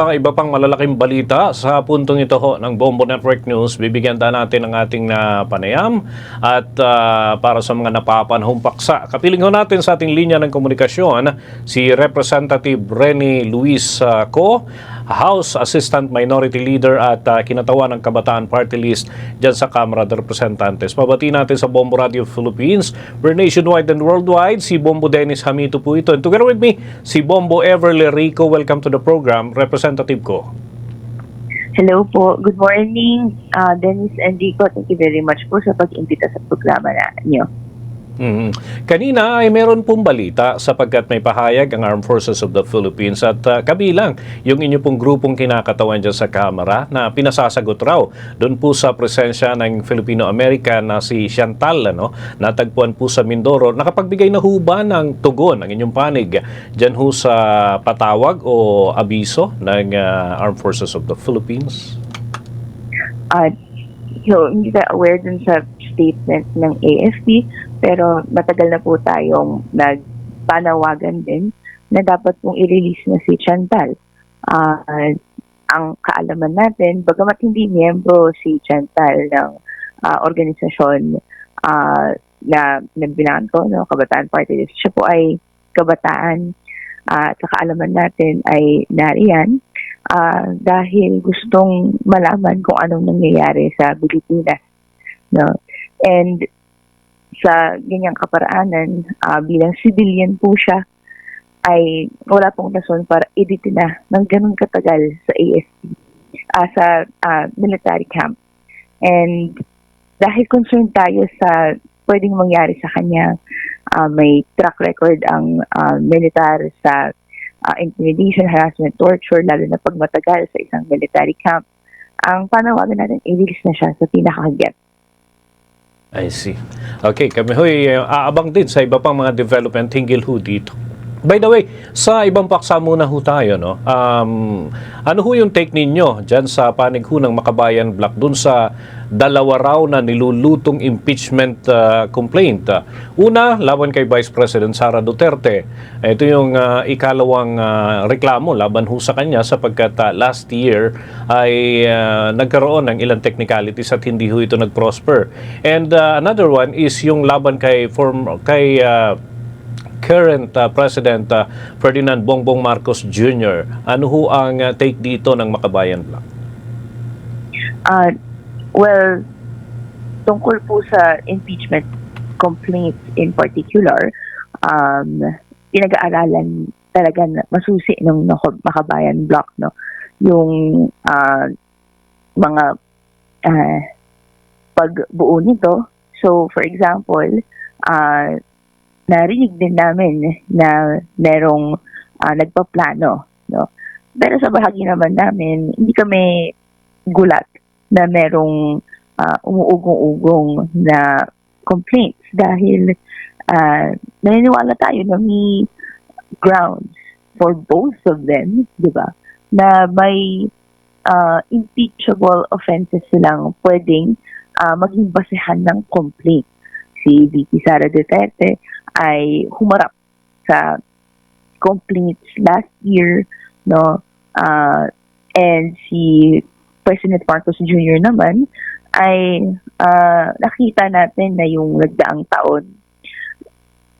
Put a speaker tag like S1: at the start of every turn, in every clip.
S1: Iba pang malalaking balita sa puntong ito ho ng Bombo Network News. Bibigyan natin ang ating panayam at para sa mga napapanahong paksa. Kapiling ho natin sa ating linya ng komunikasyon si Representative Rene Luis Co, House Assistant Minority Leader at kinatawan ng Kabataan Party List dyan sa Kamara de Representantes. Pabati natin sa Bombo Radio Philippines. We're nationwide and worldwide. Si Bombo Dennis Hamito po ito. And together with me, si Bombo Everly Rico. Welcome to the program, Representative Co.
S2: Hello po. Good morning, Dennis and Rico. Thank you very much po sa pag-imbita sa programa niyo.
S1: Kanina ay meron pong balita sapagkat may pahayag ang Armed Forces of the Philippines at kabilang yung inyo pong grupong kinakatawan dyan sa Kamara na pinasasagot raw doon po sa presensya ng Filipino-American na si Chantal, natagpuan po sa Mindoro. Nakapagbigay na ho ba ng tugon ang inyong panig dyan ho sa patawag o abiso ng Armed Forces of the Philippines?
S2: Hindi ka aware dun sa statement ng AFP, pero matagal na po tayong nagpanawagan din na dapat pong i-release na si Chantal. Ang kaalaman natin, bagamat hindi miyembro si Chantal ng organisasyon na binangan ko, Kabataan Party List, siya po ay kabataan at sa kaalaman natin ay nariyan dahil gustong malaman kung anong nangyayari sa Pilipinas. And sa ganyang kaparaanan, bilang civilian po siya, ay wala pong rason para i-detain ng ganun katagal sa AFP, sa military camp. And dahil concerned tayo sa pwedeng mangyari sa kanya, may track record ang militar sa intimidation, harassment, torture, lalo na pag matagal sa isang military camp. Ang panawagan natin, i-release na siya sa pinakahagip.
S1: I see. Okay, kami ho'y aabang din sa iba pang mga development hinggil ho dito. By the way, sa ibang paksa muna ho tayo, ano ho yung take ninyo dyan sa panig ho ng Makabayan Block dun sa dalawa raw na nilulutong impeachment complaint? Una, laban kay Vice President Sara Duterte. Ito yung ikalawang reklamo laban ho sa kanya sapagkat last year ay nagkaroon ng ilang technicalities at hindi ho ito nag-prosper. And another one is yung laban kay current President Ferdinand Bongbong Marcos Jr. Ano ho ang take dito ng Makabayan Block?
S2: Well, tungkol po sa impeachment complaints in particular, pinag-aaralan talaga na masusi ng Makabayan Block, yung mga pagbuo nito. So, for example, narinig din namin na merong nagpaplano. Pero sa bahagi naman namin, hindi kami gulat na merong umuugong-ugong na complaints dahil naniniwala tayo na may grounds for both of them, di ba? Na may impeachable offenses silang pwedeng maging basehan ng complaint. Si VP Sara Duterte ay humarap sa complaints last year, and si President Marcos Jr. naman ay nakita natin na yung nagdaang taon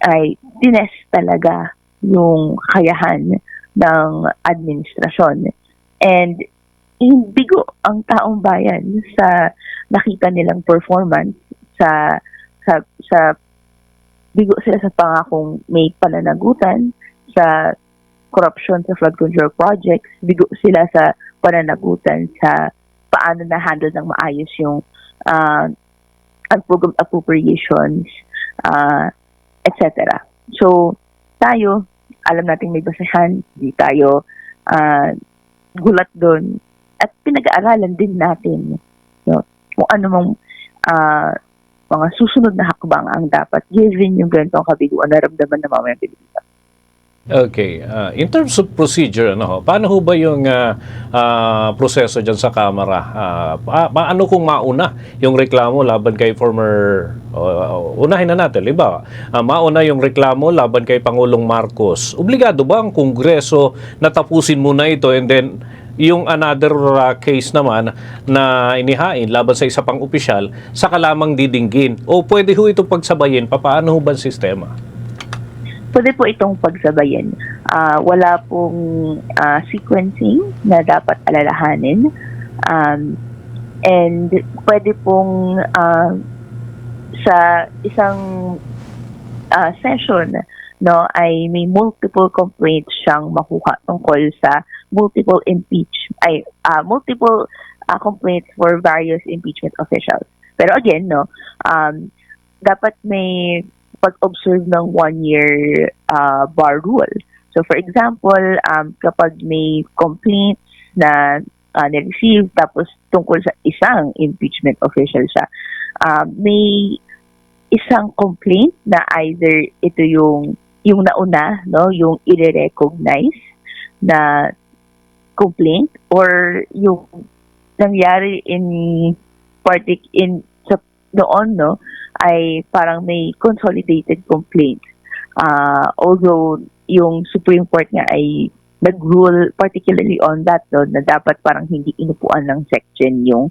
S2: ay tinest talaga yung kakayahan ng administrasyon. And bigo ang taong bayan sa nakita nilang performance sa bigo sila sa pangakong may pananagutan sa corruption sa flood control projects, bigo sila sa pananagutan sa paano na-handle ng maayos yung program appropriations, etc. So, tayo, alam natin may basehan, di tayo gulat doon, at pinag-aaralan din natin kung ano mong mga susunod na hakbang ang dapat given yung ganitong kabiguan na ramdaman ng mga Pilipino.
S1: Okay. In terms of procedure, paano ho ba yung proseso dyan sa Kamara? Paano kung mauna yung reklamo laban kay former... unahin na natin, iba. Mauna yung reklamo laban kay Pangulong Marcos. Obligado ba ang Kongreso na tapusin muna ito and then yung another case naman na inihain laban sa isa pang opisyal, saka lamang didinggin? O pwede ho ito pagsabayin? Paano ho ba ang sistema?
S2: Pwede po itong pagsabayin. Wala pong sequencing na dapat alalahanin. And pwede pong sa isang session ay may multiple complaints siyang makuha tungkol sa multiple complaints for various impeachment officials. Pero again, dapat may pag-observe ng 1-year bar rule. So for example, kapag may complaints na na-receive tapos tungkol sa isang impeachment official siya, may isang complaint na either ito yung nauna, yung i-recognize na complaint, or yung nangyari noon, ay parang may consolidated complaint. Although yung Supreme Court nga ay nag-rule particularly on that, na dapat parang hindi inupuan ng section yung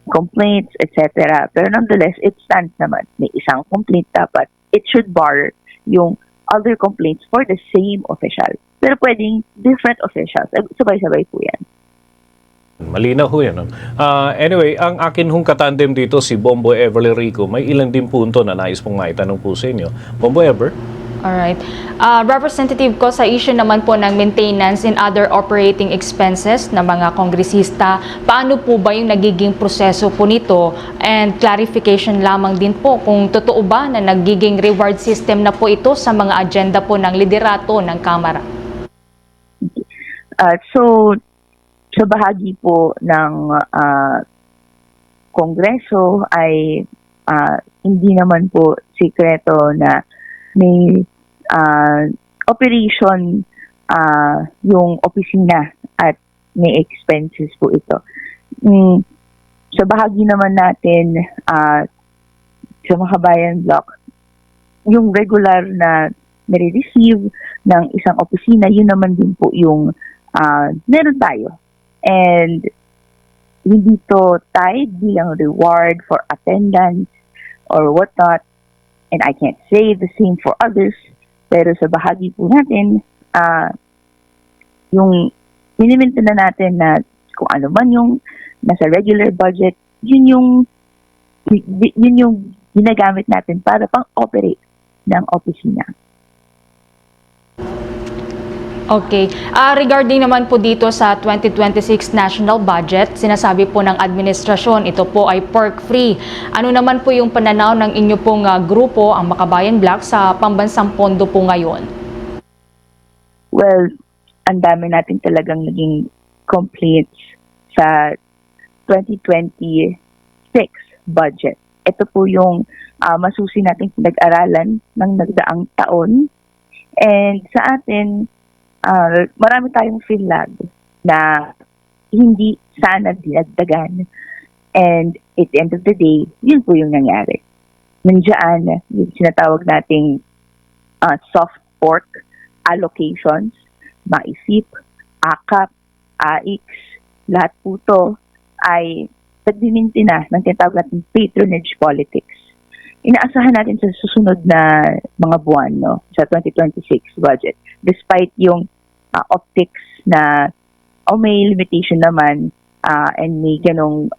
S2: complaints, etc. Pero nonetheless, it stands naman. May isang complaint dapat. It should bar yung other complaints for the same official. Pero pwedeng different officials. Sabay-sabay po yan.
S1: Malinaw ho yan. Anyway, ang akin hong katandem dito, si Bombo Ever Rico, may ilang din punto na nais pong maitanong po sa inyo. Bombo Ever?
S3: Alright. Representative ko, sa issue naman po ng maintenance and other operating expenses ng mga kongresista, paano po ba yung nagiging proseso po nito? And clarification lamang din po kung totoo ba na nagiging reward system na po ito sa mga agenda po ng liderato ng Kamara?
S2: So, sa bahagi po ng Kongreso ay hindi naman po sikreto na may operation yung opisina at may expenses po ito. Sa bahagi naman natin sa Makabayan Block, yung regular na nare-receive ng isang opisina, yun naman din po yung meron tayo. And hindi to tied bilang reward for attendance or whatnot. And I can't say the same for others. Pero sa bahagi po natin, yung miniminta na natin na kung ano man yung nasa regular budget, yun yung ginagamit natin para pang-operate ng opisina.
S3: Okay. Regarding naman po dito sa 2026 national budget, sinasabi po ng administrasyon, ito po ay pork-free. Ano naman po yung pananaw ng inyo pong grupo, ang Makabayan Block, sa pambansang pondo po ngayon?
S2: Well, ang dami natin talagang naging complaints sa 2026 budget. Ito po yung masusi nating pinag-aralan ng nagdaang taon. And sa atin, marami tayong flag na hindi sana dinagdagan. And at the end of the day, yun po yung nangyari. Nandiyan yung sinatawag nating soft pork allocations, maisip, akap, AIX, lahat po to ay nagdiminti na ng tinatawag nating patronage politics. Inaasahan natin sa susunod na mga buwan sa 2026 budget. Despite yung optics na may limitation naman and may ganong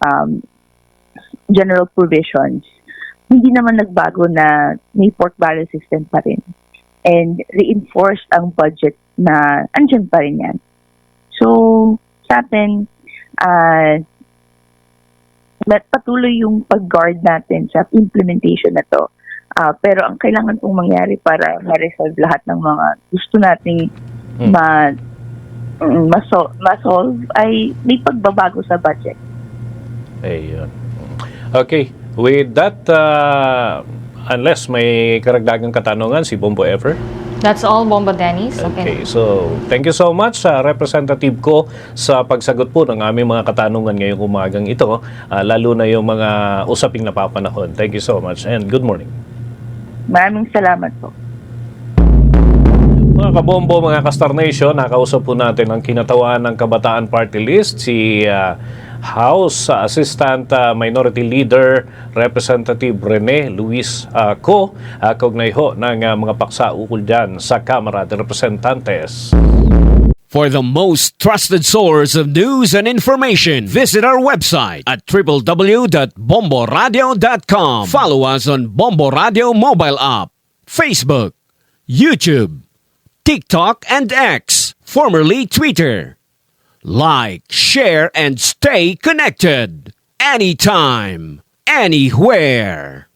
S2: general provisions, hindi naman nagbago na may pork barrel system pa rin. And reinforced ang budget na andyan pa rin yan. So, sa atin, patuloy yung pag-guard natin sa implementation na to. Pero ang kailangan pong mangyari para ma-resolve lahat ng mga gusto nating ma-solve ay may pagbabago sa budget.
S1: Ayun. Okay. With that, unless may karagdagang katanungan, si Bombo Ever?
S3: That's all, Bombo Dennis.
S1: Okay, so thank you so much sa representative ko sa pagsagot po ng aming mga katanungan ngayong umagang ito, lalo na yung mga usaping napapanahon. Thank you so much and good morning.
S2: Maraming salamat po.
S1: Mga kabombo, mga Kastar Nation, nakausap po natin ang kinatawan ng Kabataan Party List, si House Assistant Minority Leader Representative Rene Luis Co. Kaugnay ho ng mga paksa ukol dyan sa Kamara de Representantes.
S4: For the most trusted source of news and information, visit our website at www.bomboradio.com. Follow us on Bombo Radio mobile app, Facebook, YouTube, TikTok, and X, formerly Twitter. Like, share, and stay connected. Anytime, anywhere.